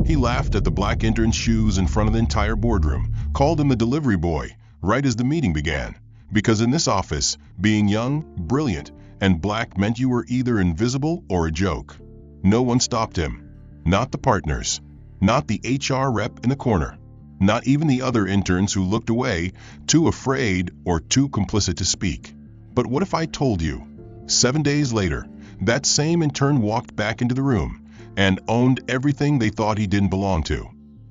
He laughed at the black intern's shoes in front of the entire boardroom, called him the delivery boy, right as the meeting began. Because in this office, being young, brilliant, and black meant you were either invisible or a joke. No one stopped him. Not the partners. Not the HR rep in the corner. Not even the other interns who looked away, too afraid or too complicit to speak. But what if I told you? 7 days later, that same intern walked back into the room and owned everything they thought he didn't belong to.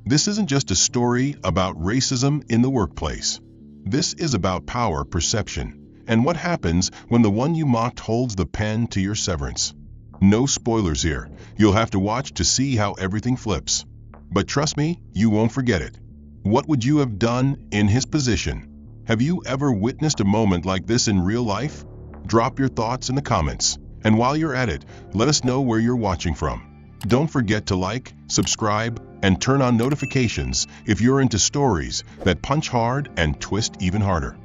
This isn't just a story about racism in the workplace. This is about power perception and what happens when the one you mocked holds the pen to your severance. No spoilers here. You'll have to watch to see how everything flips. But trust me, you won't forget it. What would you have done in his position? Have you ever witnessed a moment like this in real life? Drop your thoughts in the comments. And while you're at it, let us know where you're watching from. Don't forget to like, subscribe, and turn on notifications if you're into stories that punch hard and twist even harder.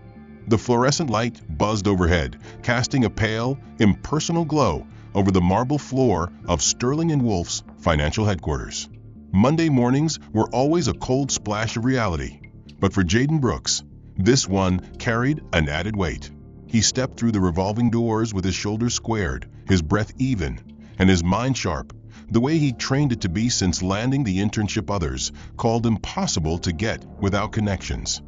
The fluorescent light buzzed overhead, casting a pale, impersonal glow over the marble floor of Sterling & Wolf's financial headquarters. Monday mornings were always a cold splash of reality. But for Jaden Brooks, this one carried an added weight. He stepped through the revolving doors with his shoulders squared, his breath even, and his mind sharp, the way he trained it to be since landing the internship others called impossible to get without connections.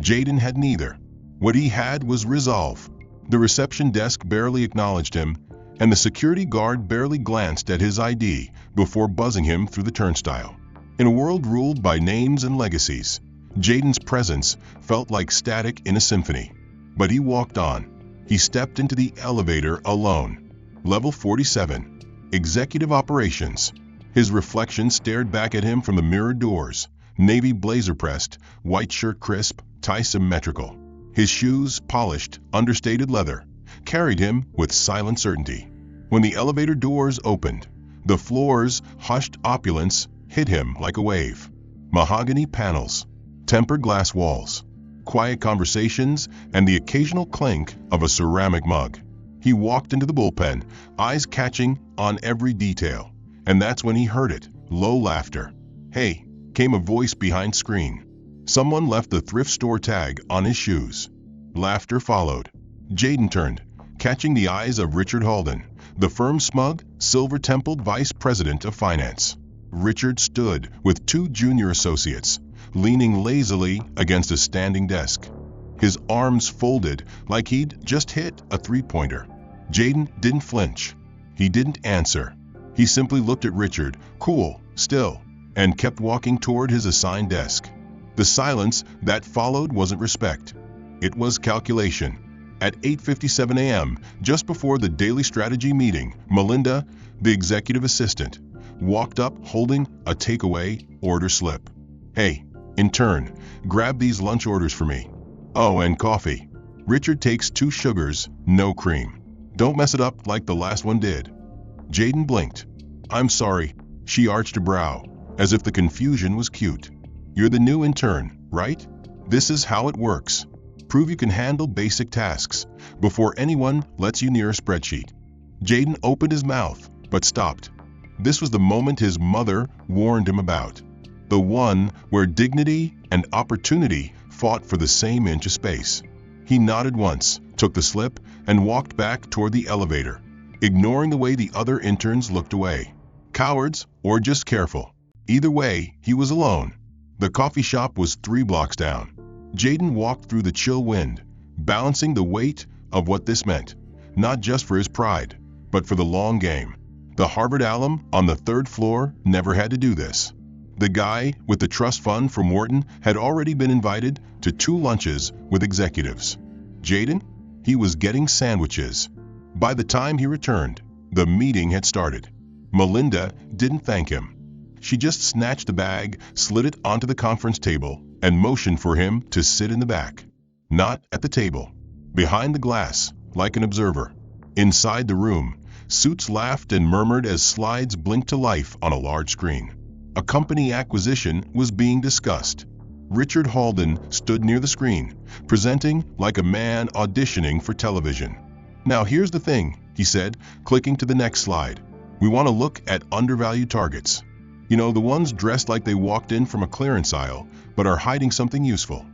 Jaden had neither. What he had was resolve. The reception desk barely acknowledged him, and the security guard barely glanced at his ID before buzzing him through the turnstile. In a world ruled by names and legacies, Jaden's presence felt like static in a symphony. But he walked on. He stepped into the elevator alone. Level 47, Executive Operations. His reflection stared back at him from the mirrored doors. Navy blazer pressed, white shirt crisp, tie symmetrical. His shoes, polished, understated leather, carried him with silent certainty. When the elevator doors opened, the floor's hushed opulence hit him like a wave. Mahogany panels, tempered glass walls, quiet conversations, and the occasional clink of a ceramic mug. He walked into the bullpen, eyes catching on every detail. And that's when he heard it, low laughter. "Hey," came a voice behind screen. Someone left the thrift store tag on his shoes. Laughter followed. Jaden turned, catching the eyes of Richard Halden, the firm's smug, silver-templed vice president of finance. Richard stood with 2 junior associates, leaning lazily against a standing desk. His arms folded like he'd just hit a three-pointer. Jaden didn't flinch. He didn't answer. He simply looked at Richard, cool, still, and kept walking toward his assigned desk. The silence that followed wasn't respect. It was calculation. At 8:57 a.m., just before the daily strategy meeting, Melinda, the executive assistant, walked up holding a takeaway order slip. "Hey, intern, grab these lunch orders for me. Oh, and coffee. Richard takes 2 sugars, no cream. Don't mess it up like the last one did." Jaden blinked. "I'm sorry." She arched a brow, as if the confusion was cute. "You're the new intern, right? This is how it works. Prove you can handle basic tasks before anyone lets you near a spreadsheet." Jaden opened his mouth, but stopped. This was the moment his mother warned him about. The one where dignity and opportunity fought for the same inch of space. He nodded once, took the slip, and walked back toward the elevator, ignoring the way the other interns looked away. Cowards or just careful. Either way, he was alone. The coffee shop was 3 blocks down. Jaden walked through the chill wind, balancing the weight of what this meant, not just for his pride, but for the long game. The Harvard alum on the 3rd floor never had to do this. The guy with the trust fund from Wharton had already been invited to 2 lunches with executives. Jaden? He was getting sandwiches. By the time he returned, the meeting had started. Melinda didn't thank him. She just snatched the bag, slid it onto the conference table, and motioned for him to sit in the back. Not at the table. Behind the glass, like an observer. Inside the room, suits laughed and murmured as slides blinked to life on a large screen. A company acquisition was being discussed. Richard Halden stood near the screen, presenting like a man auditioning for television. "Now here's the thing," he said, clicking to the next slide. "We want to look at undervalued targets. You know, the ones dressed like they walked in from a clearance aisle, but are hiding something useful.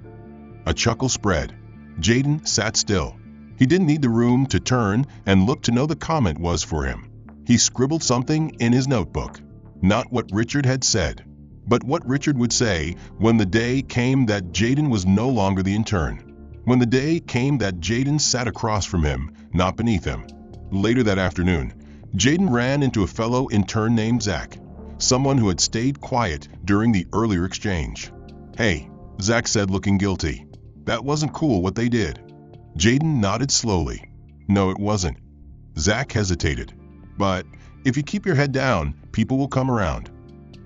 A chuckle spread. Jaden sat still. He didn't need the room to turn and look to know the comment was for him. He scribbled something in his notebook. Not what Richard had said, but what Richard would say when the day came that Jaden was no longer the intern. When the day came that Jaden sat across from him, not beneath him. Later that afternoon, Jaden ran into a fellow intern named Zach, someone who had stayed quiet during the earlier exchange. "Hey," Zach said, looking guilty. "That wasn't cool what they did." Jaden nodded slowly. "No, it wasn't." Zach hesitated. "But if you keep your head down, people will come around."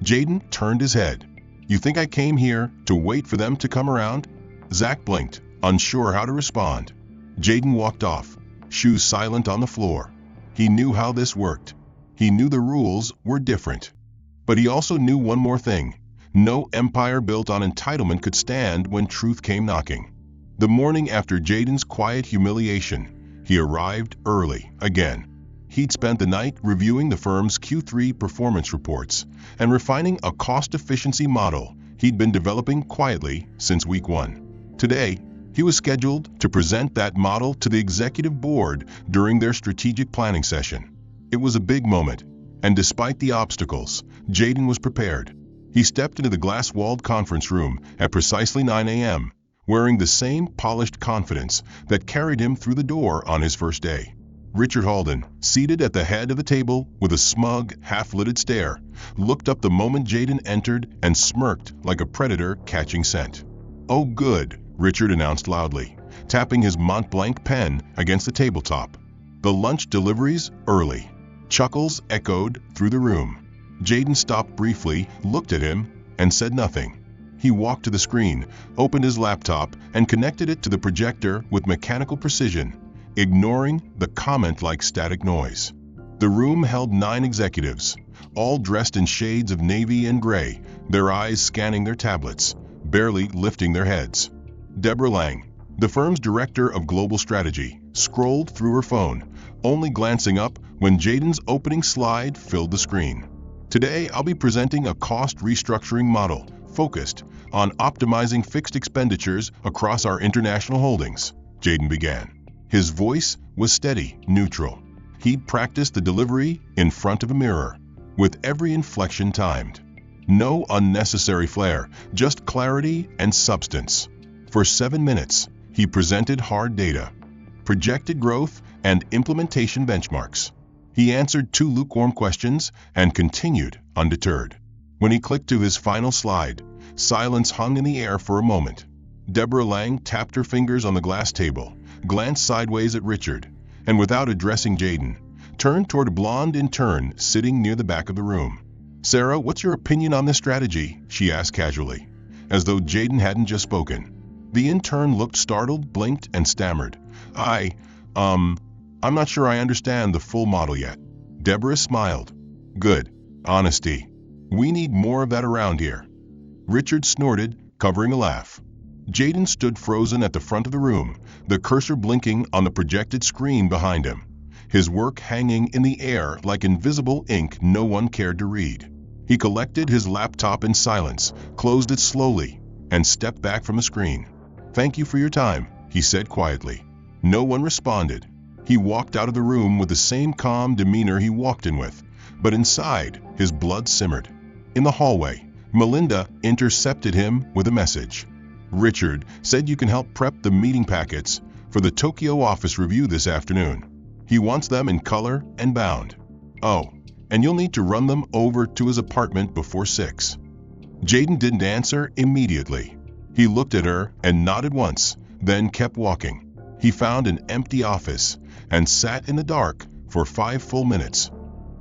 Jaden turned his head. "You think I came here to wait for them to come around?" Zach blinked, unsure how to respond. Jaden walked off, shoes silent on the floor. He knew how this worked. He knew the rules were different. But he also knew one more thing. No empire built on entitlement could stand when truth came knocking. The morning after Jaden's quiet humiliation, he arrived early again. He'd spent the night reviewing the firm's Q3 performance reports and refining a cost efficiency model he'd been developing quietly since week 1. Today, he was scheduled to present that model to the executive board during their strategic planning session. It was a big moment, and despite the obstacles, Jaden was prepared. He stepped into the glass-walled conference room at precisely 9 a.m., wearing the same polished confidence that carried him through the door on his first day. Richard Halden, seated at the head of the table with a smug, half-lidded stare, looked up the moment Jaden entered and smirked like a predator catching scent. "Oh, good," Richard announced loudly, tapping his Mont-Blanc pen against the tabletop. "The lunch delivery's early." Chuckles echoed through the room. Jaden stopped briefly, looked at him, and said nothing. He walked to the screen, opened his laptop, and connected it to the projector with mechanical precision, ignoring the comment-like static noise. The room held 9 executives, all dressed in shades of navy and gray, their eyes scanning their tablets, barely lifting their heads. Deborah Lang, the firm's director of global strategy, scrolled through her phone, only glancing up when Jaden's opening slide filled the screen. "Today, I'll be presenting a cost restructuring model focused on optimizing fixed expenditures across our international holdings," Jaden began. His voice was steady, neutral. He'd practiced the delivery in front of a mirror, with every inflection timed. No unnecessary flair, just clarity and substance. For 7 minutes, he presented hard data, projected growth, and implementation benchmarks. He answered 2 lukewarm questions and continued undeterred. When he clicked to his final slide, silence hung in the air for a moment. Deborah Lang tapped her fingers on the glass table, glanced sideways at Richard, and without addressing Jaden, turned toward a blonde intern sitting near the back of the room. "Sarah, what's your opinion on this strategy?" she asked casually, as though Jaden hadn't just spoken. The intern looked startled, blinked, and stammered. I'm not sure I understand the full model yet." Deborah smiled. "Good. Honesty. We need more of that around here." Richard snorted, covering a laugh. Jaden stood frozen at the front of the room, the cursor blinking on the projected screen behind him, his work hanging in the air like invisible ink no one cared to read. He collected his laptop in silence, closed it slowly, and stepped back from the screen. "Thank you for your time," he said quietly. No one responded. He walked out of the room with the same calm demeanor he walked in with, but inside, his blood simmered. In the hallway, Melinda intercepted him with a message. "Richard said you can help prep the meeting packets for the Tokyo office review this afternoon. He wants them in color and bound. Oh, and you'll need to run them over to his apartment before 6. Jaden didn't answer immediately. He looked at her and nodded once, then kept walking. He found an empty office and sat in the dark for 5 full minutes.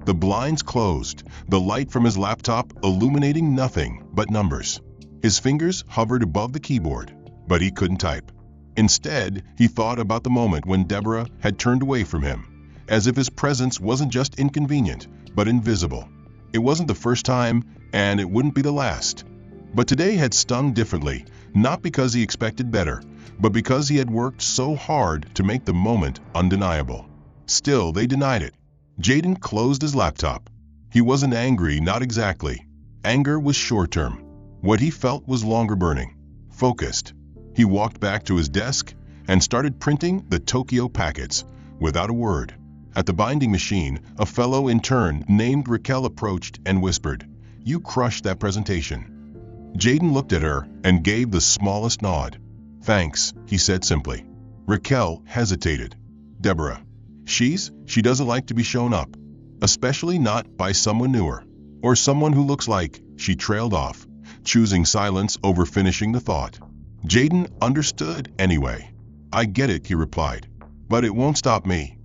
The blinds closed, the light from his laptop illuminating nothing but numbers. His fingers hovered above the keyboard, but he couldn't type. Instead, he thought about the moment when Deborah had turned away from him, as if his presence wasn't just inconvenient, but invisible. It wasn't the first time, and it wouldn't be the last. But today had stung differently, not because he expected better, but because he had worked so hard to make the moment undeniable. Still, they denied it. Jaden closed his laptop. He wasn't angry, not exactly. Anger was short-term. What he felt was longer-burning, focused. He walked back to his desk and started printing the Tokyo packets without a word. At the binding machine, a fellow intern named Raquel approached and whispered, "You crushed that presentation." Jaden looked at her and gave the smallest nod. "Thanks," he said simply. Raquel hesitated. "Deborah. She doesn't like to be shown up, especially not by someone newer, or someone who looks like," she trailed off, choosing silence over finishing the thought. Jaden understood anyway. "I get it," he replied, "but it won't stop me."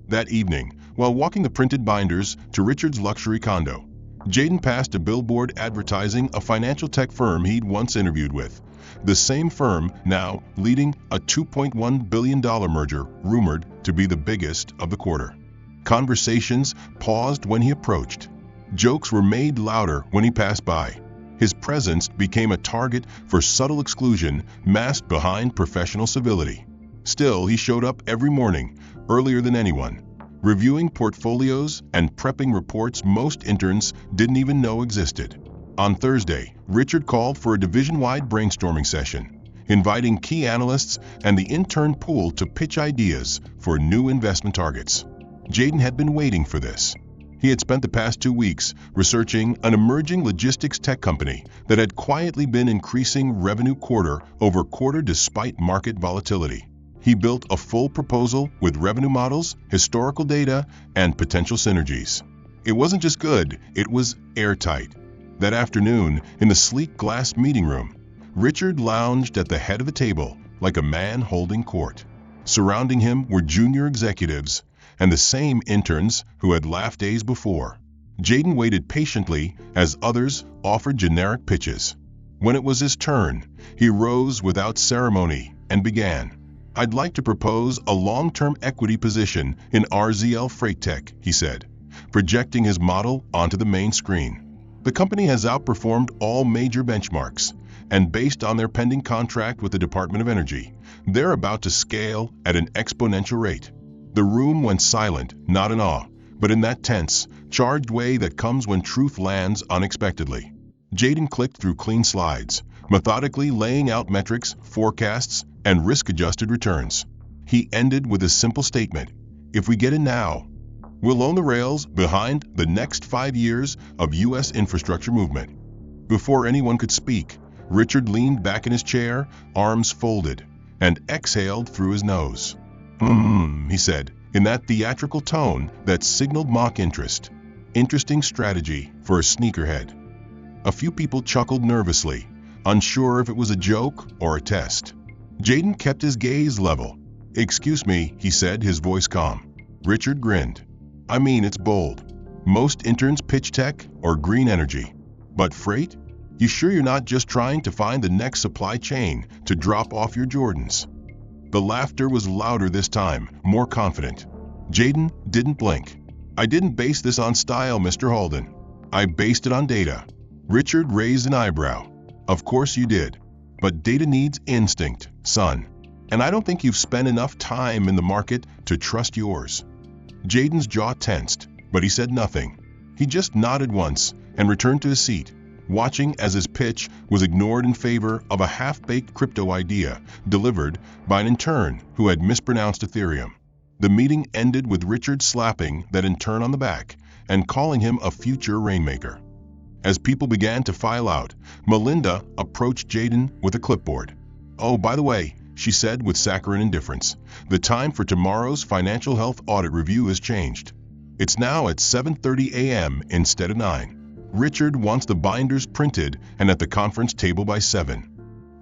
That evening, while walking the printed binders to Richard's luxury condo, Jaden passed a billboard advertising a financial tech firm he'd once interviewed with. The same firm now leading a $2.1 billion merger rumored to be the biggest of the quarter. Conversations paused when he approached. Jokes were made louder when he passed by. His presence became a target for subtle exclusion masked behind professional civility. Still, he showed up every morning, earlier than anyone, reviewing portfolios and prepping reports most interns didn't even know existed. On Thursday, Richard called for a division-wide brainstorming session, inviting key analysts and the intern pool to pitch ideas for new investment targets. Jaden had been waiting for this. He had spent the past 2 weeks researching an emerging logistics tech company that had quietly been increasing revenue quarter over quarter despite market volatility. He built a full proposal with revenue models, historical data, and potential synergies. It wasn't just good, it was airtight. That afternoon, in the sleek glass meeting room, Richard lounged at the head of the table like a man holding court. Surrounding him were junior executives and the same interns who had laughed days before. Jaden waited patiently as others offered generic pitches. When it was his turn, he rose without ceremony and began. "I'd like to propose a long-term equity position in RZL Freight Tech," he said, projecting his model onto the main screen. "The company has outperformed all major benchmarks, and based on their pending contract with the Department of Energy, they're about to scale at an exponential rate." The room went silent, not in awe, but in that tense, charged way that comes when truth lands unexpectedly. Jaden clicked through clean slides, methodically laying out metrics, forecasts, and risk-adjusted returns. He ended with a simple statement: "If we get in now, we'll own the rails behind the next 5 years of U.S. infrastructure movement." Before anyone could speak, Richard leaned back in his chair, arms folded, and exhaled through his nose. He said, in that theatrical tone that signaled mock interest. "Interesting strategy for a sneakerhead." A few people chuckled nervously, unsure if it was a joke or a test. Jaden kept his gaze level. "Excuse me," he said, his voice calm. Richard grinned. "I mean, it's bold. Most interns pitch tech or green energy. But freight? You sure you're not just trying to find the next supply chain to drop off your Jordans?" The laughter was louder this time, more confident. Jaden didn't blink. "I didn't base this on style, Mr. Holden. I based it on data." Richard raised an eyebrow. "Of course you did. But data needs instinct, son. And I don't think you've spent enough time in the market to trust yours." Jaden's jaw tensed, but he said nothing. He just nodded once and returned to his seat, watching as his pitch was ignored in favor of a half-baked crypto idea delivered by an intern who had mispronounced Ethereum. The meeting ended with Richard slapping that intern on the back and calling him a future rainmaker. As people began to file out, Melinda approached Jaden with a clipboard. "Oh, by the way," she said with saccharine indifference, "the time for tomorrow's financial health audit review has changed. It's now at 7:30 a.m. instead of 9. Richard wants the binders printed and at the conference table by 7.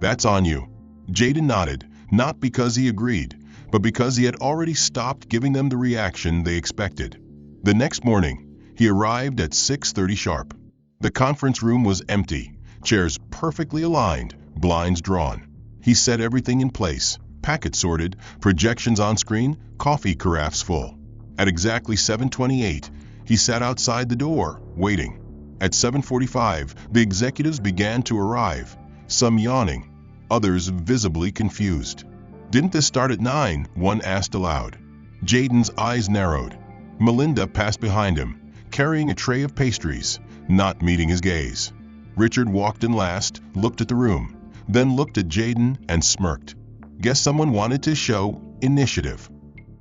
That's on you." Jaden nodded, not because he agreed, but because he had already stopped giving them the reaction they expected. The next morning, he arrived at 6:30 sharp. The conference room was empty, chairs perfectly aligned, blinds drawn. He set everything in place, packets sorted, projections on screen, coffee carafes full. At exactly 7:28, he sat outside the door, waiting. At 7:45, the executives began to arrive, some yawning, others visibly confused. "Didn't this start at 9? One asked aloud. Jaden's eyes narrowed. Melinda passed behind him, carrying a tray of pastries, not meeting his gaze. Richard walked in last, looked at the room, then looked at Jaden and smirked. Guess someone wanted to show initiative.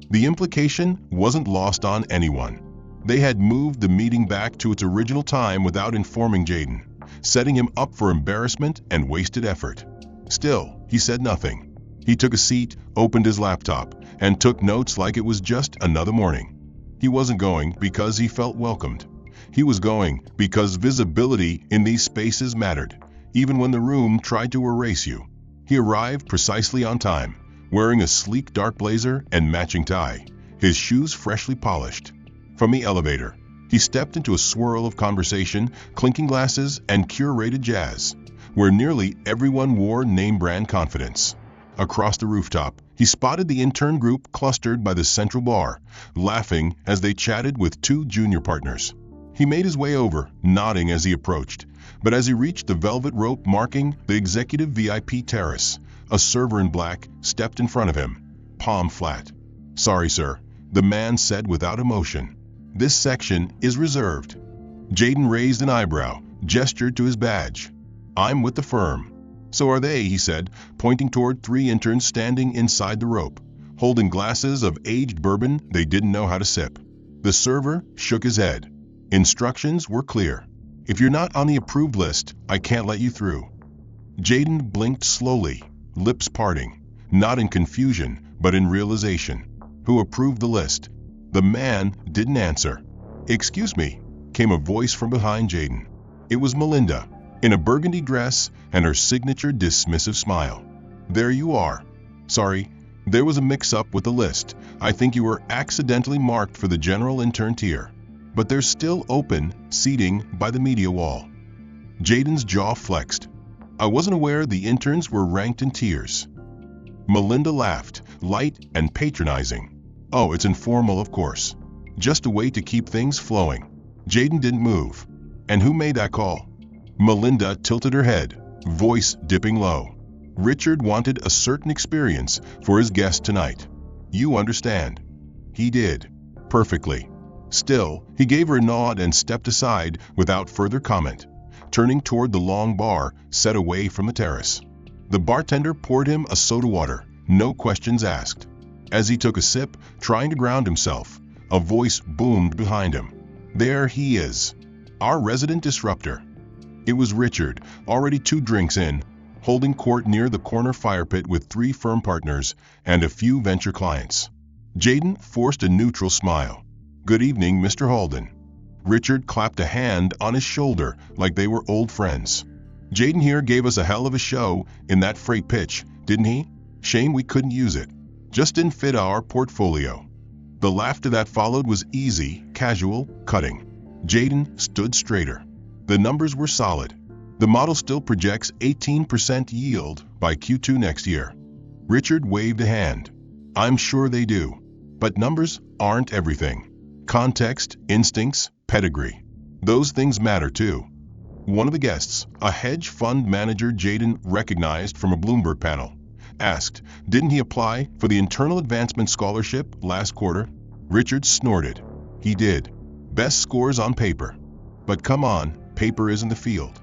The implication wasn't lost on anyone. They had moved the meeting back to its original time without informing Jaden, setting him up for embarrassment and wasted effort. Still, he said nothing. He took a seat, opened his laptop, and took notes like it was just another morning. He wasn't going because he felt welcomed. He was going because visibility in these spaces mattered, even when the room tried to erase you. He arrived precisely on time, wearing a sleek dark blazer and matching tie, his shoes freshly polished. From the elevator, he stepped into a swirl of conversation, clinking glasses, and curated jazz, where nearly everyone wore name-brand confidence. Across the rooftop, he spotted the intern group clustered by the central bar, laughing as they chatted with two junior partners. He made his way over, nodding as he approached, but as he reached the velvet rope marking the executive VIP terrace, a server in black stepped in front of him, palm flat. "Sorry, sir," the man said without emotion. "This section is reserved." Jaden raised an eyebrow, gestured to his badge. "I'm with the firm." "So are they," he said, pointing toward three interns standing inside the rope, holding glasses of aged bourbon they didn't know how to sip. The server shook his head. Instructions were clear. "If you're not on the approved list, I can't let you through." Jaden blinked slowly, lips parting, not in confusion, but in realization. Who approved the list? The man didn't answer. "Excuse me," came a voice from behind Jaden. It was Melinda, in a burgundy dress and her signature dismissive smile. "There you are. Sorry, there was a mix-up with the list. I think you were accidentally marked for the general intern tier. But there's still open seating by the media wall." Jaden's jaw flexed. "I wasn't aware the interns were ranked in tiers." Melinda laughed, light and patronizing. "Oh, it's informal, of course. Just a way to keep things flowing." Jaden didn't move. "And who made that call?" Melinda tilted her head, voice dipping low. "Richard wanted a certain experience for his guest tonight. You understand." He did. Perfectly. Still, he gave her a nod and stepped aside without further comment, turning toward the long bar set away from the terrace. The bartender poured him a soda water, no questions asked. As he took a sip, trying to ground himself, a voice boomed behind him. "There he is, our resident disruptor." It was Richard, already 2 drinks in, holding court near the corner fire pit with 3 firm partners and a few venture clients. Jaden forced a neutral smile. "Good evening, Mr. Halden." Richard clapped a hand on his shoulder like they were old friends. "Jaden here gave us a hell of a show in that freight pitch, didn't he? Shame we couldn't use it. Just didn't fit our portfolio." The laughter that followed was easy, casual, cutting. Jaden stood straighter. The numbers were solid. The model still projects 18% yield by Q2 next year. Richard waved a hand. "I'm sure they do. But numbers aren't everything. Context, instincts, pedigree. Those things matter too." One of the guests, a hedge fund manager Jaden recognized from a Bloomberg panel, asked, "Didn't he apply for the Internal Advancement Scholarship last quarter?" Richard snorted. "He did. Best scores on paper. But come on, paper isn't the field."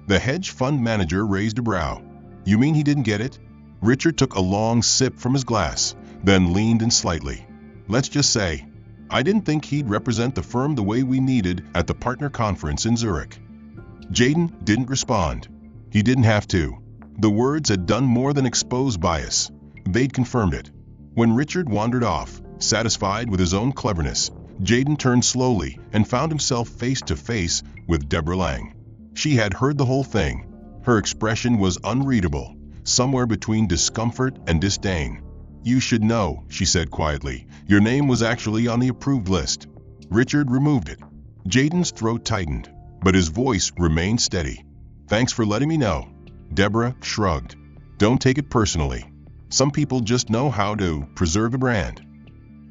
The hedge fund manager raised a brow. "You mean he didn't get it?" Richard took a long sip from his glass, then leaned in slightly. "Let's just say, I didn't think he'd represent the firm the way we needed at the partner conference in Zurich." Jaden didn't respond. He didn't have to. The words had done more than expose bias. They'd confirmed it. When Richard wandered off, satisfied with his own cleverness, Jaden turned slowly and found himself face to face with Deborah Lang. She had heard the whole thing. Her expression was unreadable, somewhere between discomfort and disdain. "You should know," she said quietly. "Your name was actually on the approved list." Richard removed it. Jaden's throat tightened, but his voice remained steady. "Thanks for letting me know." Deborah shrugged. "Don't take it personally. Some people just know how to preserve a brand."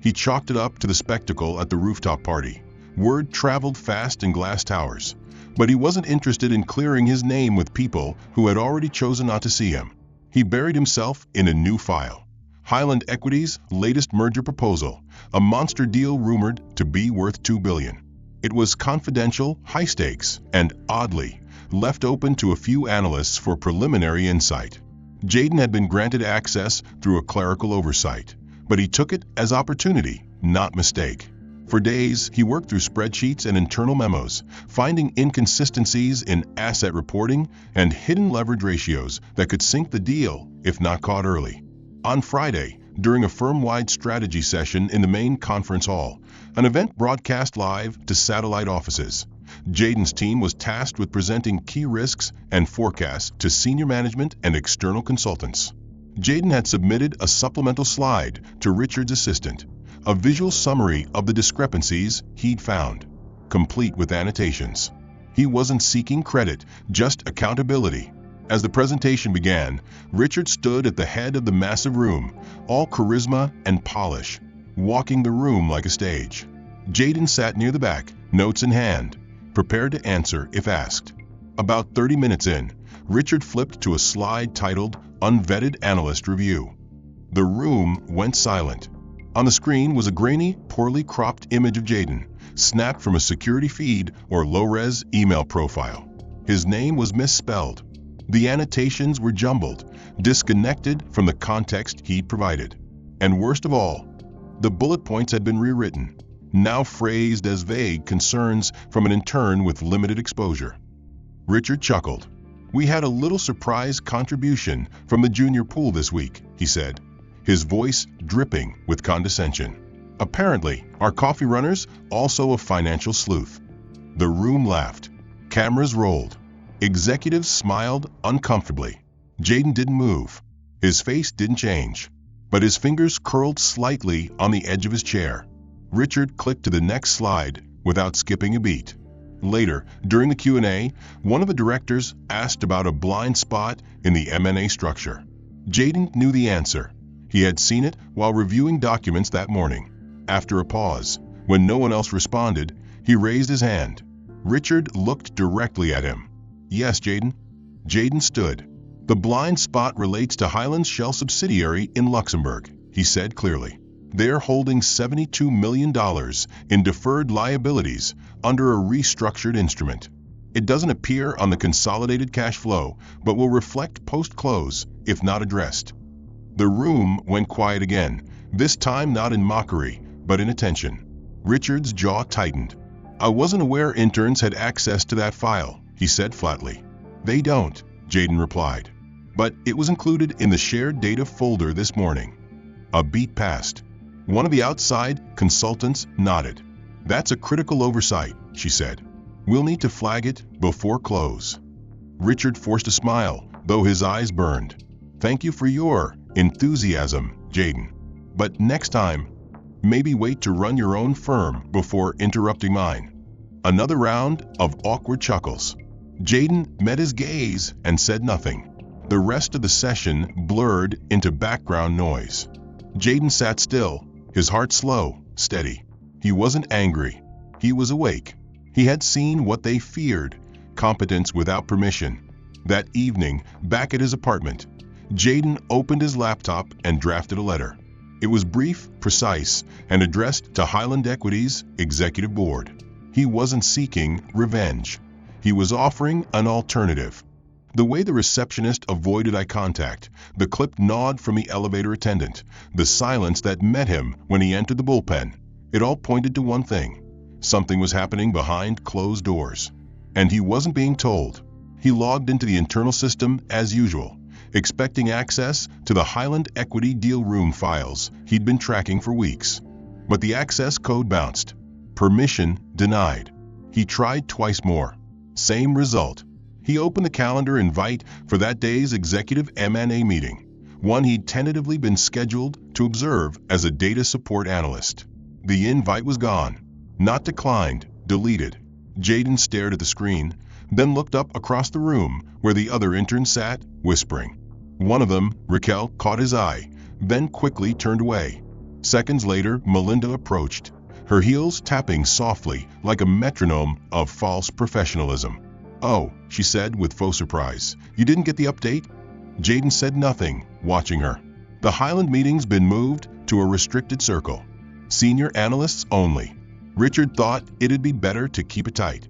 He chalked it up to the spectacle at the rooftop party. Word traveled fast in glass towers, but he wasn't interested in clearing his name with people who had already chosen not to see him. He buried himself in a new file. Highland Equity's latest merger proposal, a monster deal rumored to be worth $2 billion. It was confidential, high stakes, and oddly, left open to a few analysts for preliminary insight. Jayden had been granted access through a clerical oversight, but he took it as opportunity, not mistake. For days, he worked through spreadsheets and internal memos, finding inconsistencies in asset reporting and hidden leverage ratios that could sink the deal if not caught early. On Friday, during a firm-wide strategy session in the main conference hall, an event broadcast live to satellite offices, Jayden's team was tasked with presenting key risks and forecasts to senior management and external consultants. Jayden had submitted a supplemental slide to Richard's assistant, a visual summary of the discrepancies he'd found, complete with annotations. He wasn't seeking credit, just accountability. As the presentation began, Richard stood at the head of the massive room, all charisma and polish, walking the room like a stage. Jayden sat near the back, notes in hand, prepared to answer if asked. About 30 minutes in, Richard flipped to a slide titled Unvetted Analyst Review. The room went silent. On the screen was a grainy, poorly cropped image of Jayden, snapped from a security feed or low-res email profile. His name was misspelled. The annotations were jumbled, disconnected from the context he'd provided. And worst of all, the bullet points had been rewritten, now phrased as vague concerns from an intern with limited exposure. Richard chuckled. "We had a little surprise contribution from the junior pool this week," he said, his voice dripping with condescension. "Apparently, our coffee runner's also a financial sleuth." The room laughed. Cameras rolled. Executives smiled uncomfortably. Jayden didn't move. His face didn't change, but his fingers curled slightly on the edge of his chair. Richard clicked to the next slide without skipping a beat. Later, during the Q&A, one of the directors asked about a blind spot in the M&A structure. Jayden knew the answer. He had seen it while reviewing documents that morning. After a pause, when no one else responded, he raised his hand. Richard looked directly at him. "Yes, Jayden." Jayden stood. "The blind spot relates to Highland's Shell subsidiary in Luxembourg," he said clearly. "They're holding $72 million in deferred liabilities under a restructured instrument. It doesn't appear on the consolidated cash flow, but will reflect post-close if not addressed." The room went quiet again, this time not in mockery, but in attention. Richard's jaw tightened. "I wasn't aware interns had access to that file," he said flatly. "They don't," Jayden replied. "But it was included in the shared data folder this morning." A beat passed. One of the outside consultants nodded. "That's a critical oversight," she said. "We'll need to flag it before close." Richard forced a smile, though his eyes burned. "Thank you for your enthusiasm, Jayden. But next time, maybe wait to run your own firm before interrupting mine." Another round of awkward chuckles. Jayden met his gaze and said nothing. The rest of the session blurred into background noise. Jayden sat still, his heart slow, steady. He wasn't angry. He was awake. He had seen what they feared, competence without permission. That evening, back at his apartment, Jayden opened his laptop and drafted a letter. It was brief, precise, and addressed to Highland Equity's executive board. He wasn't seeking revenge. He was offering an alternative. The way the receptionist avoided eye contact, the clipped nod from the elevator attendant, the silence that met him when he entered the bullpen, it all pointed to one thing. Something was happening behind closed doors. And he wasn't being told. He logged into the internal system as usual, expecting access to the Highland Equity deal room files he'd been tracking for weeks. But the access code bounced. Permission denied. He tried twice more. Same result. He opened the calendar invite for that day's executive M&A meeting, one he'd tentatively been scheduled to observe as a data support analyst. The invite was gone. Not declined, deleted. Jayden stared at the screen, then looked up across the room where the other interns sat, whispering. One of them, Raquel, caught his eye, then quickly turned away. Seconds later, Melinda approached, her heels tapping softly like a metronome of false professionalism. "Oh," she said with faux surprise, "you didn't get the update?" Jayden said nothing, watching her. The Highland meeting's been moved to a restricted circle. Senior analysts only. Richard thought it'd be better to keep it tight.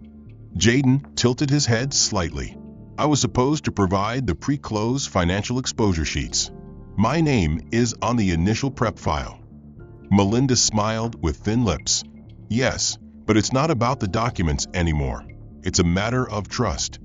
Jaden tilted his head slightly. I was supposed to provide the pre-close financial exposure sheets. My name is on the initial prep file. Melinda smiled with thin lips. Yes, but it's not about the documents anymore. It's a matter of trust.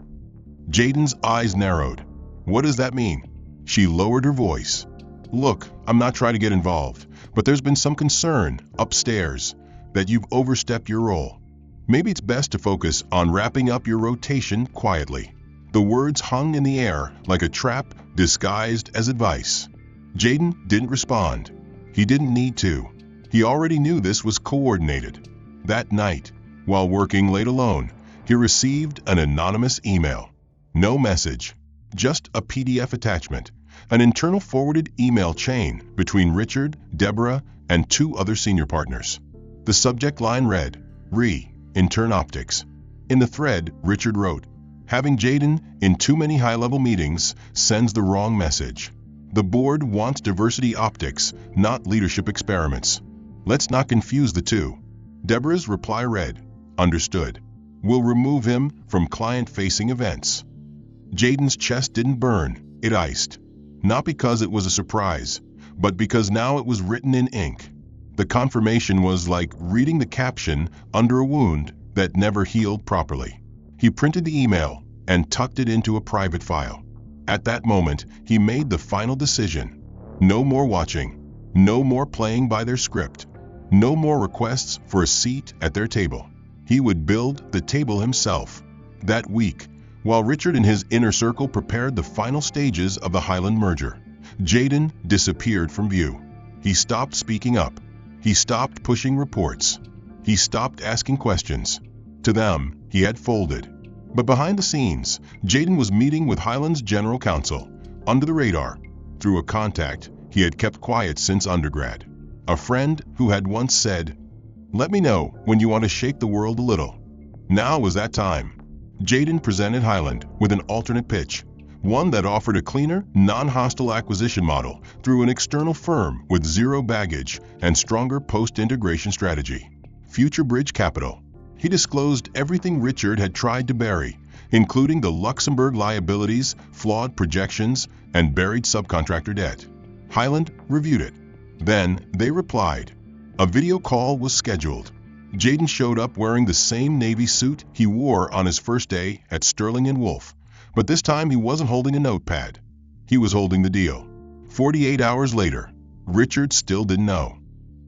Jaden's eyes narrowed. What does that mean? She lowered her voice. Look, I'm not trying to get involved, but there's been some concern upstairs that you've overstepped your role. Maybe it's best to focus on wrapping up your rotation quietly. The words hung in the air like a trap disguised as advice. Jaden didn't respond. He didn't need to. He already knew this was coordinated. That night, while working late alone, he received an anonymous email. No message, just a PDF attachment, an internal forwarded email chain between Richard, Deborah, and 2 other senior partners. The subject line read, Intern Optics. In the thread, Richard wrote, having Jaden in too many high-level meetings sends the wrong message. The board wants diversity optics, not leadership experiments. Let's not confuse the two. Deborah's reply read, understood. We'll remove him from client-facing events. Jaden's chest didn't burn, it iced. Not because it was a surprise, but because now it was written in ink. The confirmation was like reading the caption under a wound that never healed properly. He printed the email and tucked it into a private file. At that moment, he made the final decision. No more watching. No more playing by their script. No more requests for a seat at their table. He would build the table himself. That week, while Richard and his inner circle prepared the final stages of the Highland merger, Jaden disappeared from view. He stopped speaking up. He stopped pushing reports. He stopped asking questions. To them, he had folded. But behind the scenes, Jaden was meeting with Highland's general counsel, under the radar, through a contact he had kept quiet since undergrad. A friend who had once said, "Let me know when you want to shake the world a little." Now was that time. Jaden presented Highland with an alternate pitch, one that offered a cleaner, non-hostile acquisition model through an external firm with zero baggage and stronger post-integration strategy. Future Bridge Capital. He disclosed everything Richard had tried to bury, including the Luxembourg liabilities, flawed projections, and buried subcontractor debt. Highland reviewed it. Then they replied. A video call was scheduled. Jaden showed up wearing the same navy suit he wore on his first day at Sterling & Wolf, but this time he wasn't holding a notepad. He was holding the deal. 48 hours later, Richard still didn't know.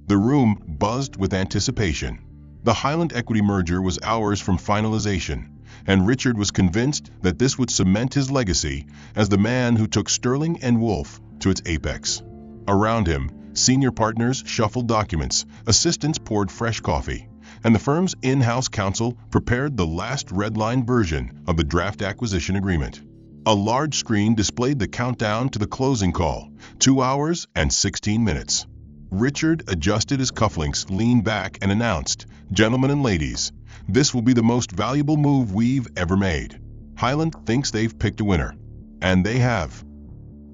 The room buzzed with anticipation. The Highland equity merger was hours from finalization, and Richard was convinced that this would cement his legacy as the man who took Sterling & Wolf to its apex. Around him, senior partners shuffled documents, assistants poured fresh coffee, and the firm's in-house counsel prepared the last red-line version of the draft acquisition agreement. A large screen displayed the countdown to the closing call, 2 hours and 16 minutes. Richard adjusted his cufflinks, leaned back, and announced, "Gentlemen and ladies, this will be the most valuable move we've ever made. Highland thinks they've picked a winner. And they have."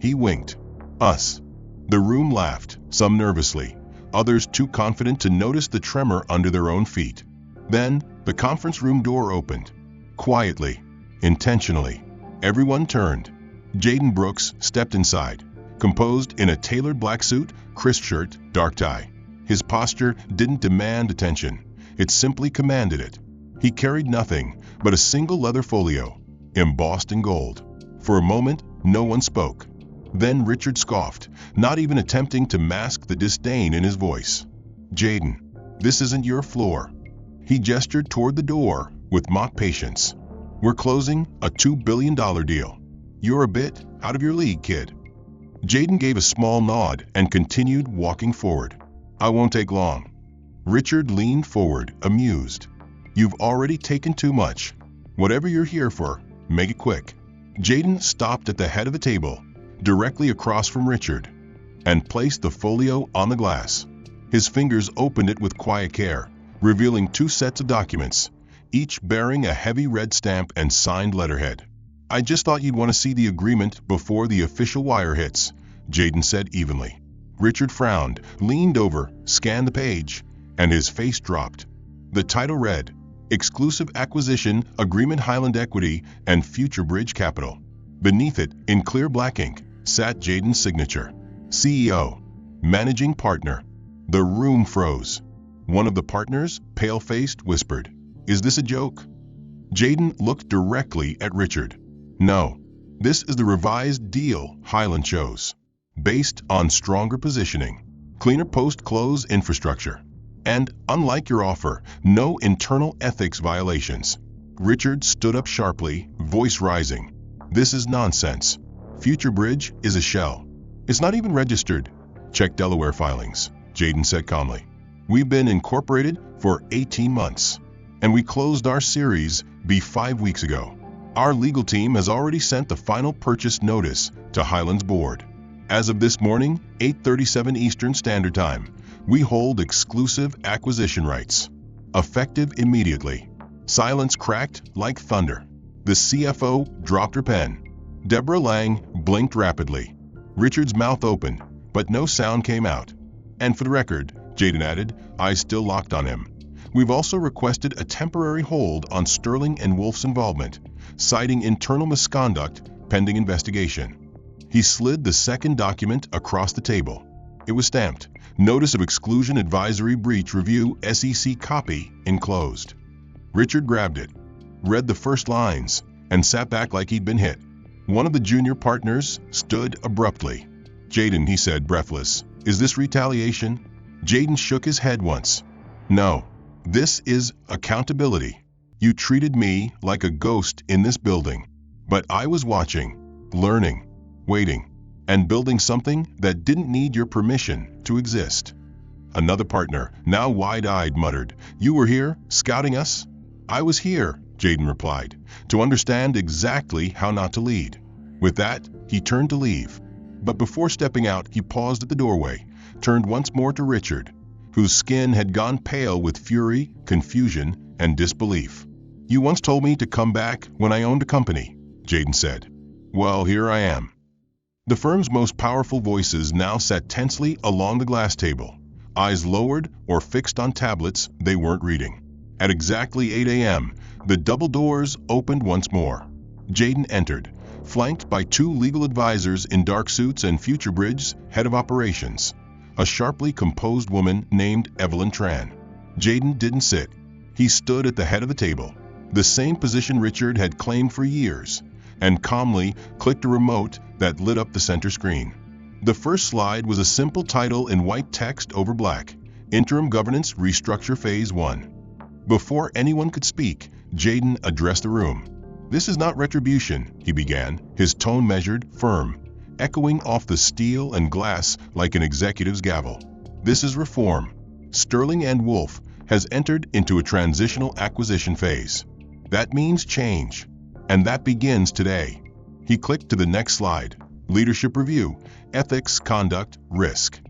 He winked. "Us." The room laughed, some nervously, others too confident to notice the tremor under their own feet. Then, the conference room door opened. Quietly, intentionally, everyone turned. Jaden Brooks stepped inside, composed in a tailored black suit, crisp shirt, dark tie. His posture didn't demand attention, it simply commanded it. He carried nothing but a single leather folio, embossed in gold. For a moment, no one spoke. Then Richard scoffed, not even attempting to mask the disdain in his voice. "Jaden, this isn't your floor." He gestured toward the door with mock patience. "We're closing a $2 billion deal. You're a bit out of your league, kid." Jaden gave a small nod and continued walking forward. "I won't take long." Richard leaned forward, amused. "You've already taken too much. Whatever you're here for, make it quick." Jaden stopped at the head of the table, directly across from Richard, and placed the folio on the glass. His fingers opened it with quiet care, revealing 2 sets of documents, each bearing a heavy red stamp and signed letterhead. "I just thought you'd want to see the agreement before the official wire hits," Jaden said evenly. Richard frowned, leaned over, scanned the page, and his face dropped. The title read, exclusive acquisition agreement Highland Equity and Future Bridge Capital. Beneath it, in clear black ink, sat Jaden's signature. CEO. Managing Partner. The room froze. One of the partners, pale-faced, whispered, "Is this a joke?" Jaden looked directly at Richard. "No. This is the revised deal Highland chose. Based on stronger positioning, cleaner post-close infrastructure, and, unlike your offer, no internal ethics violations." Richard stood up sharply, voice rising. "This is nonsense. Future Bridge is a shell. It's not even registered." "Check Delaware filings," Jaden said calmly. "We've been incorporated for 18 months, and we closed our Series B 5 weeks ago. Our legal team has already sent the final purchase notice to Highland's board. As of this morning, 8:37 Eastern Standard Time, we hold exclusive acquisition rights. Effective immediately." Silence cracked like thunder. The CFO dropped her pen. Deborah Lang blinked rapidly. Richard's mouth opened, but no sound came out. "And for the record," Jaden added, eyes still locked on him, "we've also requested a temporary hold on Sterling and Wolf's involvement, citing internal misconduct pending investigation." He slid the second document across the table. It was stamped, "Notice of Exclusion Advisory Breach Review SEC copy enclosed." Richard grabbed it, read the first lines, and sat back like he'd been hit. One of the junior partners stood abruptly. "Jaden," he said, breathless, "is this retaliation?" Jaden shook his head once. "No. This is accountability. You treated me like a ghost in this building. But I was watching, learning, waiting, and building something that didn't need your permission to exist." Another partner, now wide-eyed, muttered, "You were here, scouting us?" "I was here," Jaden replied, "to understand exactly how not to lead." With that, he turned to leave. But before stepping out, he paused at the doorway, turned once more to Richard, whose skin had gone pale with fury, confusion, and disbelief. "You once told me to come back when I owned a company," Jaden said. "Well, here I am." The firm's most powerful voices now sat tensely along the glass table, eyes lowered or fixed on tablets they weren't reading. At exactly 8 a.m., the double doors opened once more. Jaden entered, flanked by two legal advisors in dark suits and Future Bridge's head of operations, a sharply composed woman named Evelyn Tran. Jaden didn't sit. He stood at the head of the table, the same position Richard had claimed for years, and calmly clicked a remote that lit up the center screen. The first slide was a simple title in white text over black: Interim Governance Restructure Phase 1. Before anyone could speak, Jaden addressed the room. "This is not retribution," he began, his tone measured, firm, echoing off the steel and glass like an executive's gavel. "This is reform. Sterling and Wolf has entered into a transitional acquisition phase. That means change, and that begins today." He clicked to the next slide: Leadership Review, Ethics, Conduct, Risk.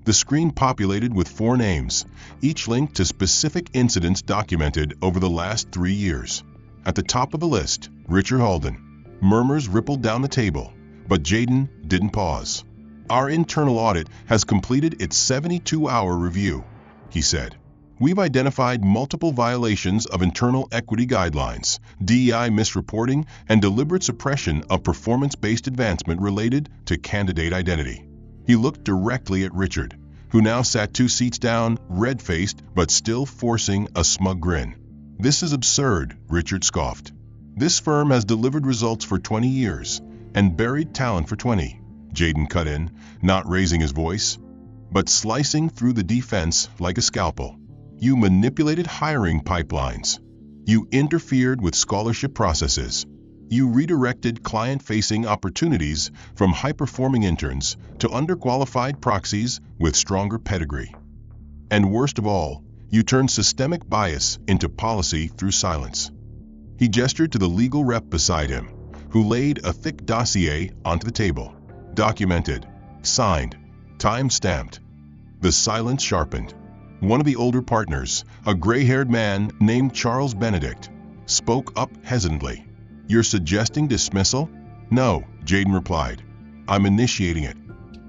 The screen populated with 4 names, each linked to specific incidents documented over the last 3 years. At the top of the list, Richard Halden. Murmurs rippled down the table, but Jaden didn't pause. "Our internal audit has completed its 72-hour review," he said. "We've identified multiple violations of internal equity guidelines, DEI misreporting, and deliberate suppression of performance-based advancement related to candidate identity." He looked directly at Richard, who now sat 2 seats down, red-faced but still forcing a smug grin. "This is absurd," Richard scoffed. "This firm has delivered results for 20 years and buried talent for 20. Jaden cut in, not raising his voice, but slicing through the defense like a scalpel. "You manipulated hiring pipelines. You interfered with scholarship processes. You redirected client-facing opportunities from high-performing interns to underqualified proxies with stronger pedigree. And worst of all, you turned systemic bias into policy through silence." He gestured to the legal rep beside him, who laid a thick dossier onto the table. "Documented, signed, time-stamped." The silence sharpened. One of the older partners, a gray-haired man named Charles Benedict, spoke up hesitantly. "You're suggesting dismissal?" "No," Jaden replied. "I'm initiating it."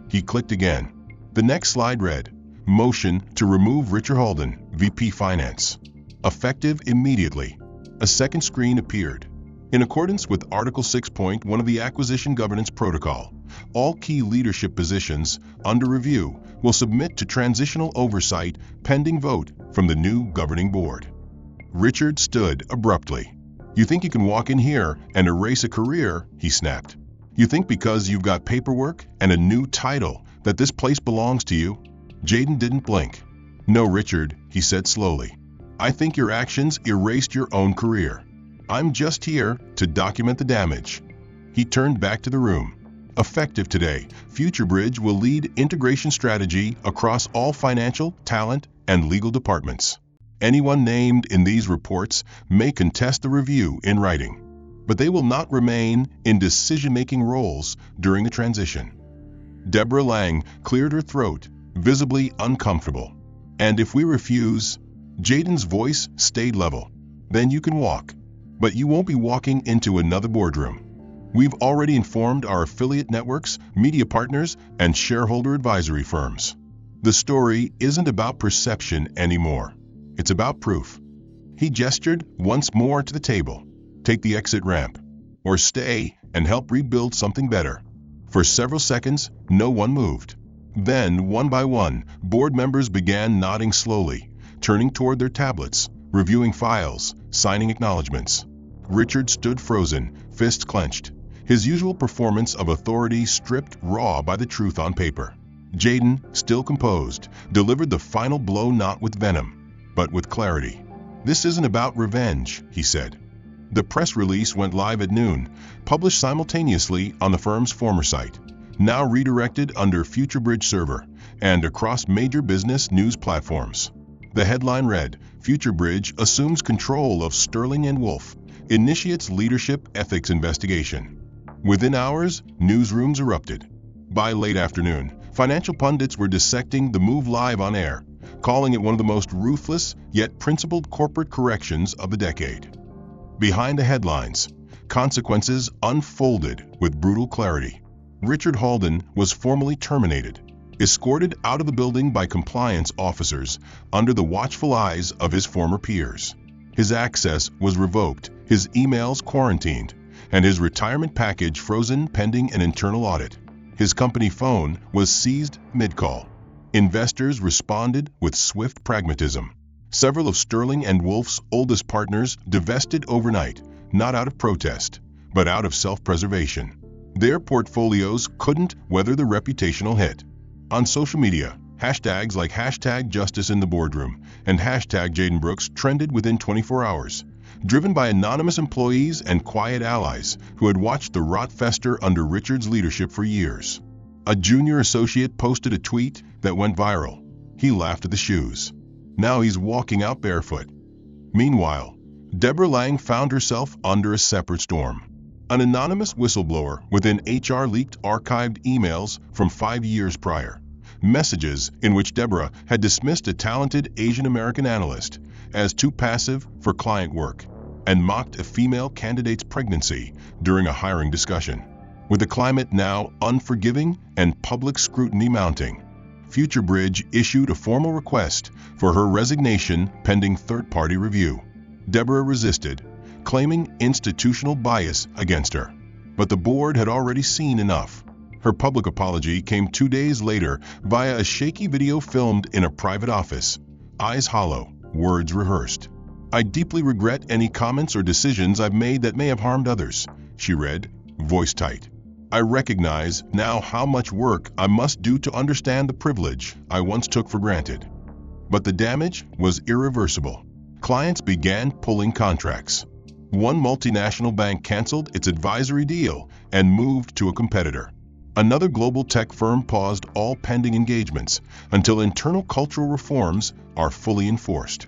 He clicked again. The next slide read, "Motion to remove Richard Halden, VP Finance." effective immediately. A second screen appeared. In accordance with Article 6.1 of the Acquisition Governance Protocol, all key leadership positions under review will submit to transitional oversight pending vote from the new governing board. Richard stood abruptly. "You think you can walk in here and erase a career?" he snapped. "You think because you've got paperwork and a new title that this place belongs to you?" Jaden didn't blink. "No, Richard," he said slowly. "I think your actions erased your own career. I'm just here to document the damage." He turned back to the room. "Effective today, FutureBridge will lead integration strategy across all financial, talent, and legal departments. Anyone named in these reports may contest the review in writing, but they will not remain in decision-making roles during the transition." Deborah Lang cleared her throat, visibly uncomfortable. "And if we refuse?" Jaden's voice stayed level. "Then you can walk. But you won't be walking into another boardroom. We've already informed our affiliate networks, media partners, and shareholder advisory firms. The story isn't about perception anymore. It's about proof." He gestured once more to the table. "Take the exit ramp. Or stay and help rebuild something better." For several seconds, no one moved. Then, one by one, board members began nodding slowly, turning toward their tablets, reviewing files, signing acknowledgments. Richard stood frozen, fists clenched, his usual performance of authority stripped raw by the truth on paper. Jaden, still composed, delivered the final blow not with venom, but with clarity. "This isn't about revenge," he said. The press release went live at noon, published simultaneously on the firm's former site, now redirected under FutureBridge server, and across major business news platforms. The headline read, "FutureBridge assumes control of Sterling and Wolf, initiates leadership ethics investigation." Within hours, newsrooms erupted. By late afternoon, financial pundits were dissecting the move live on air, calling it one of the most ruthless yet principled corporate corrections of the decade. Behind the headlines, consequences unfolded with brutal clarity. Richard Halden was formally terminated, escorted out of the building by compliance officers under the watchful eyes of his former peers. His access was revoked, his emails quarantined, and his retirement package frozen pending an internal audit. His company phone was seized mid-call. Investors responded with swift pragmatism. Several of Sterling and Wolf's oldest partners divested overnight, not out of protest, but out of self-preservation. Their portfolios couldn't weather the reputational hit. On social media, hashtags like #JusticeInTheBoardroom and #JadenBrooks trended within 24 hours, driven by anonymous employees and quiet allies who had watched the rot fester under Richard's leadership for years. A junior associate posted a tweet that went viral. He laughed at the shoes. Now he's walking out barefoot. Meanwhile, Deborah Lang found herself under a separate storm. An anonymous whistleblower within HR leaked archived emails from 5 years prior, messages in which Deborah had dismissed a talented Asian American analyst as too passive for client work, and mocked a female candidate's pregnancy during a hiring discussion. With the climate now unforgiving and public scrutiny mounting, FutureBridge issued a formal request for her resignation pending third-party review. Deborah resisted, claiming institutional bias against her. But the board had already seen enough. Her public apology came 2 days later via a shaky video filmed in a private office, eyes hollow, words rehearsed. "I deeply regret any comments or decisions I've made that may have harmed others," she read, voice tight. "I recognize now how much work I must do to understand the privilege I once took for granted." But the damage was irreversible. Clients began pulling contracts. One multinational bank canceled its advisory deal and moved to a competitor. Another global tech firm paused all pending engagements until internal cultural reforms are fully enforced.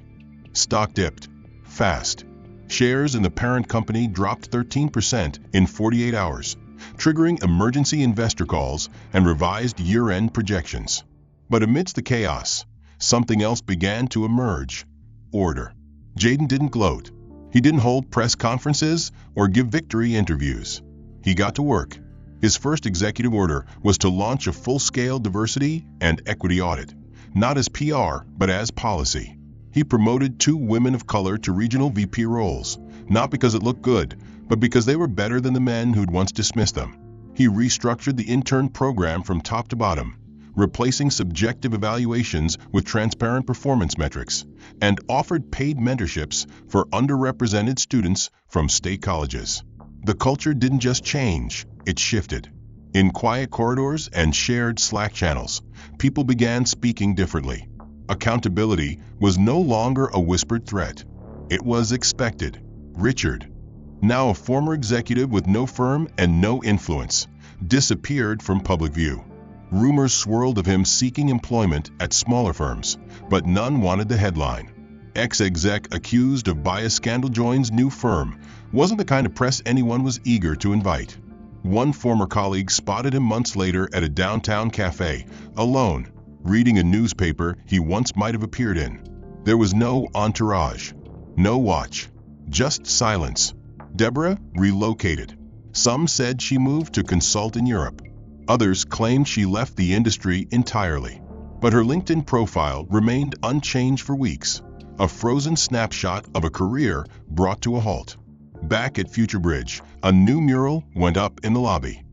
Stock dipped fast. Shares in the parent company dropped 13% in 48 hours, triggering emergency investor calls and revised year-end projections. But amidst the chaos, something else began to emerge: order. Jaden didn't gloat. He didn't hold press conferences or give victory interviews. He got to work. His first executive order was to launch a full-scale diversity and equity audit, not as PR, but as policy. He promoted 2 women of color to regional VP roles, not because it looked good, but because they were better than the men who'd once dismissed them. He restructured the intern program from top to bottom, replacing subjective evaluations with transparent performance metrics, and offered paid mentorships for underrepresented students from state colleges. The culture didn't just change, it shifted. In quiet corridors and shared Slack channels, people began speaking differently. Accountability was no longer a whispered threat. It was expected. Richard, now a former executive with no firm and no influence, disappeared from public view. Rumors swirled of him seeking employment at smaller firms, but none wanted the headline. Ex-exec accused of bias scandal joins new firm wasn't the kind of press anyone was eager to invite. One former colleague spotted him months later at a downtown cafe, alone, reading a newspaper he once might have appeared in. There was no entourage, no watch, just silence. Deborah relocated. Some said she moved to consult in Europe. Others claimed she left the industry entirely. But her LinkedIn profile remained unchanged for weeks, a frozen snapshot of a career brought to a halt. Back at Future Bridge, a new mural went up in the lobby.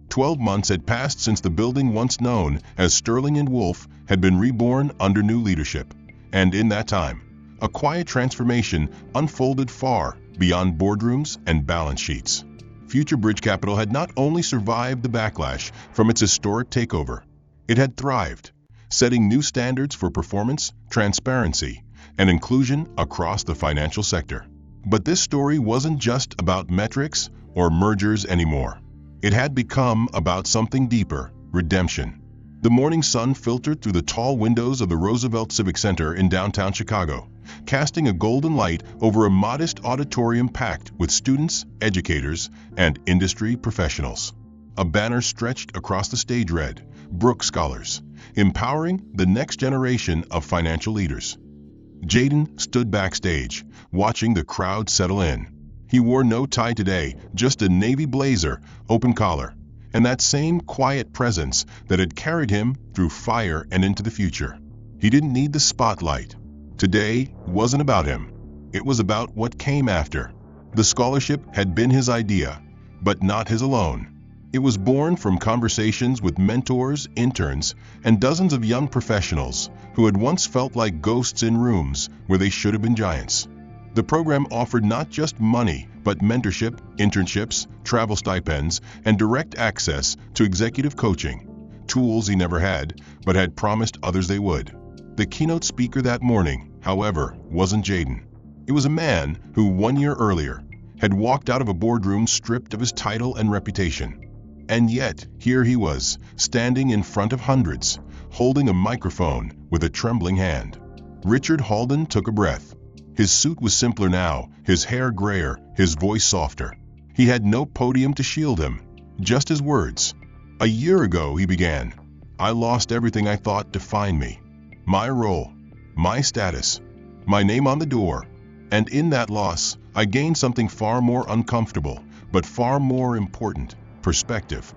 12 months had passed since the building once known as Sterling & Wolf had been reborn under new leadership. And in that time, a quiet transformation unfolded far beyond boardrooms and balance sheets. Future Bridge Capital had not only survived the backlash from its historic takeover, it had thrived, setting new standards for performance, transparency, and inclusion across the financial sector. But this story wasn't just about metrics or mergers anymore. It had become about something deeper: redemption. The morning sun filtered through the tall windows of the Roosevelt Civic Center in downtown Chicago, casting a golden light over a modest auditorium packed with students, educators, and industry professionals. A banner stretched across the stage read, "Brooks Scholars, empowering the next generation of financial leaders." Jaden stood backstage, watching the crowd settle in. He wore no tie today, just a navy blazer, open collar, and that same quiet presence that had carried him through fire and into the future. He didn't need the spotlight. Today wasn't about him. It was about what came after. The scholarship had been his idea, but not his alone. It was born from conversations with mentors, interns, and dozens of young professionals who had once felt like ghosts in rooms where they should have been giants. The program offered not just money, but mentorship, internships, travel stipends, and direct access to executive coaching, tools he never had, but had promised others they would. The keynote speaker that morning, however, wasn't Jaden. It was a man who 1 year earlier had walked out of a boardroom stripped of his title and reputation. And yet, here he was, standing in front of hundreds, holding a microphone with a trembling hand. Richard Halden took a breath. His suit was simpler now, his hair grayer, his voice softer. He had no podium to shield him, just his words. "A year ago," he began, "I lost everything I thought defined me. My role, my status, my name on the door. And in that loss, I gained something far more uncomfortable, but far more important: perspective."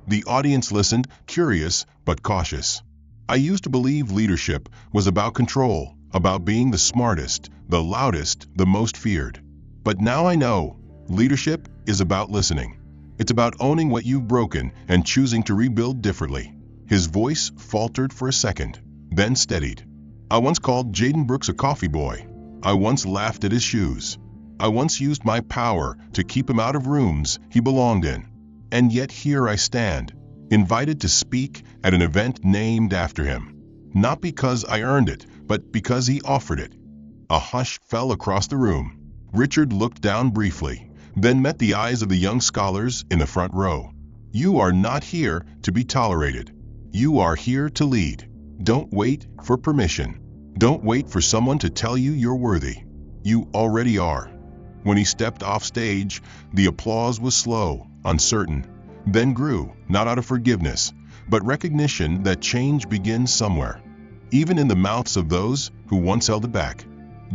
The audience listened, curious but cautious. "I used to believe leadership was about control, about being the smartest, the loudest, the most feared. But now I know, leadership is about listening. It's about owning what you've broken and choosing to rebuild differently." His voice faltered for a second, then steadied. "I once called Jaden Brooks a coffee boy. I once laughed at his shoes. I once used my power to keep him out of rooms he belonged in. And yet here I stand, invited to speak at an event named after him. Not because I earned it, but because he offered it." A hush fell across the room. Richard looked down briefly, then met the eyes of the young scholars in the front row. "You are not here to be tolerated. You are here to lead. Don't wait for permission. Don't wait for someone to tell you you're worthy. You already are." When he stepped off stage, the applause was slow, uncertain, then grew, not out of forgiveness, but recognition that change begins somewhere, even in the mouths of those who once held it back.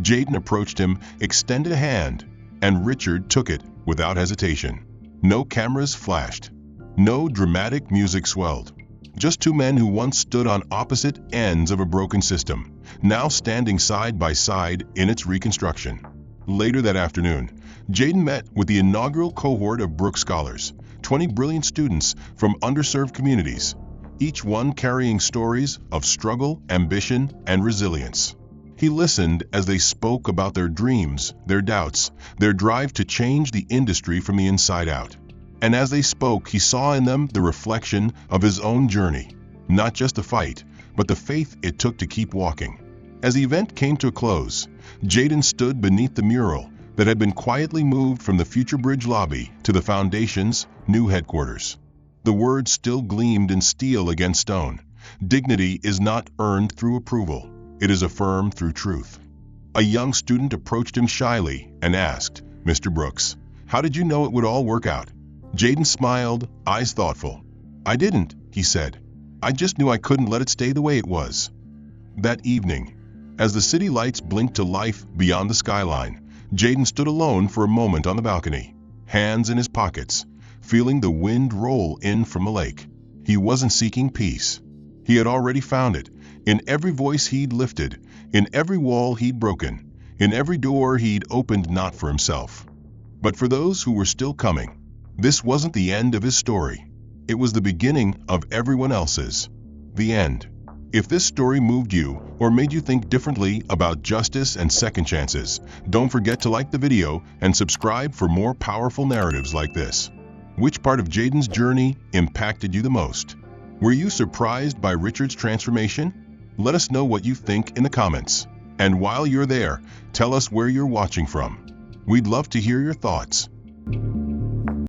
Jaden approached him, extended a hand, and Richard took it without hesitation. No cameras flashed. No dramatic music swelled. Just 2 men who once stood on opposite ends of a broken system, now standing side by side in its reconstruction. Later that afternoon, Jaden met with the inaugural cohort of Brooks Scholars, 20 brilliant students from underserved communities, each one carrying stories of struggle, ambition, and resilience. He listened as they spoke about their dreams, their doubts, their drive to change the industry from the inside out. And as they spoke, he saw in them the reflection of his own journey, not just the fight, but the faith it took to keep walking. As the event came to a close, Jaden stood beneath the mural that had been quietly moved from the Future Bridge lobby to the Foundation's new headquarters. The words still gleamed in steel against stone. Dignity is not earned through approval. It is affirmed through truth. A young student approached him shyly and asked, "Mr. Brooks, how did you know it would all work out?" Jaden smiled, eyes thoughtful. "I didn't," he said. "I just knew I couldn't let it stay the way it was." That evening, as the city lights blinked to life beyond the skyline, Jaden stood alone for a moment on the balcony, hands in his pockets, feeling the wind roll in from the lake. He wasn't seeking peace. He had already found it, in every voice he'd lifted, in every wall he'd broken, in every door he'd opened not for himself, but for those who were still coming. This wasn't the end of his story. It was the beginning of everyone else's. The end. If this story moved you or made you think differently about justice and second chances, don't forget to like the video and subscribe for more powerful narratives like this. Which part of Jaden's journey impacted you the most? Were you surprised by Richard's transformation? Let us know what you think in the comments. And while you're there, tell us where you're watching from. We'd love to hear your thoughts.